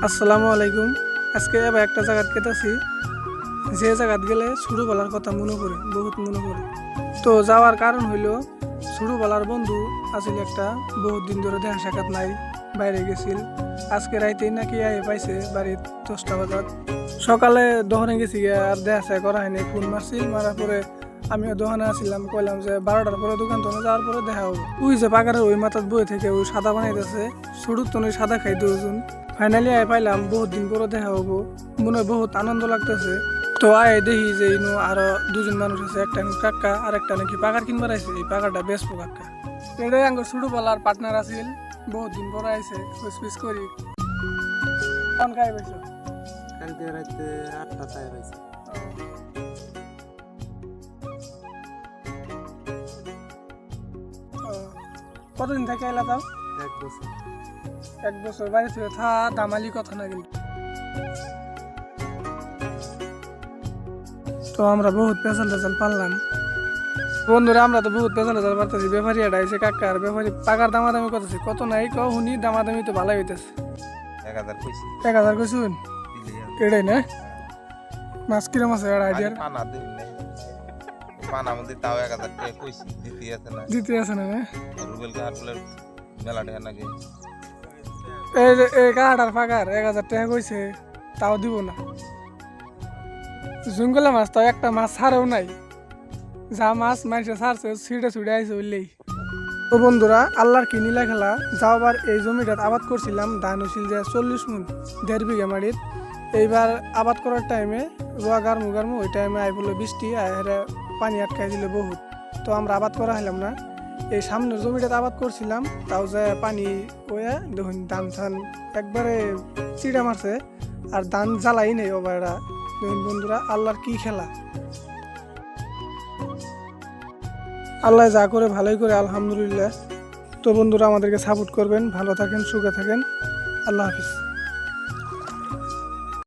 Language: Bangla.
আসসালামু আলাইকুম। আজকে এবার একটা জায়গাত গেতেছি, যে জায়গাত গেলে ছোটবেলার কথা মনে পড়ে, বহুত মনে পড়ে। তো যাওয়ার কারণ হইল ছোটবেলার বন্ধু আসলে একটা, বহুত দিন ধরে দেখা সাক্ষাৎ নাই, বাইরে গেছিল। আজকে রাইতেই নাকি আয়ে পাইছে বাড়ির 10টা বাজাত। সকালে দোকানে গেছি গিয়া, আর দেখা সাক্ষাৎ করা হয়নি। ফোন মারছিল, মারার পরে আমিও দোকানে আসছিলাম, কইলাম যে 12টার পরে দোকান তো যাওয়ার পরে দেখা হবো। ওই যে পাকারের ওই মাথার বই থেকে ওই সাদা বানাইতেছে, ছোট তো সাদা খাইতে ওজন। ফাইনালি আয় পাইলাম, বহুত দিন পরে দেখা হবো, মনে হয় বহুত আনন্দ লাগতেছে। তো আয় দেখি যে ইনো আরো দুজন মানুষ আছে, একটা কাকা আর একটা নাকি পাকার কিনবার আইছে। এই পাকারটা বেসবো কাকা, এটাই আঙ্গ ছোটবেলার পার্টনার আছিল, বহুত দিন পরে আইছে, খুশ করি। কোন খাই পাইছো? কালকে রাতে 8টা টায় পাইছি। কতদিন থেকে এলা তাও? 1 বছর। 1 বছর বাড়ি থেকে থা, দামালি কথা না কিন্তু। তো আমরা বহুত পেছাল টেছাল পারলাম বন্ধুরা, আমরা তো বহুত পেছাল টেছাল পারতেছি। ব্যাপারী এটা এসে কাকা, আর ব্যাপারী পাকার দামাদামি করতেছি, কত নাই ক শুনি, দামাদামি তো ভালো হইতেছে। 1000 কইছি। 1000 কইছুন? এটাই না মাছ কিরম আছে আর আইডিয়ার? পানা দিন নাই। পানা মধ্যে তাও 1000 টাকা কইছি, দিতে আছে না। দিতে আছে না? রুবেল কার বলে মেলা টাকা নাকি। এই যে এই কাহাটার পাকার 1000 টাকা কইছে, তাও দিব না। জঙ্গলে মাছ তাও একটা মাছ ছাড়েও নাই, যা মাছ মানুষে ছাড়ছে ছিঁড়ে ছুড়ে আইছে বললেই। তো বন্ধুরা, আল্লাহর কি নীলা খেলা। যাওয়াবার এই জমিটাত আবাদ করছিলাম, ধান হয়েছিল যে 40 মণ, 1.5 বিঘা মাটিত। এইবার আবাদ করার টাইমে রোয়া গারমু ওই টাইমে আই বলে বৃষ্টি, আর পানি আটকাই দিলে বহুত। তো আমরা আবাদ করা হলাম না। এই সামনের জমিটাতে আবাদ করছিলাম, তাও যে পানি ওয়া দেখুন ধান ধান একবারে চিড়া মারছে, আর ধান জ্বালাই নেই ওবারটা। দেখুন বন্ধুরা, আল্লাহর কি খেলা। আল্লাহ যা করে ভালোই করে, আলহামদুলিল্লাহ। তো বন্ধুরা, আমাদেরকে সাপোর্ট করবেন, ভালো থাকেন, সুখে থাকেন। আল্লাহ হাফিজ।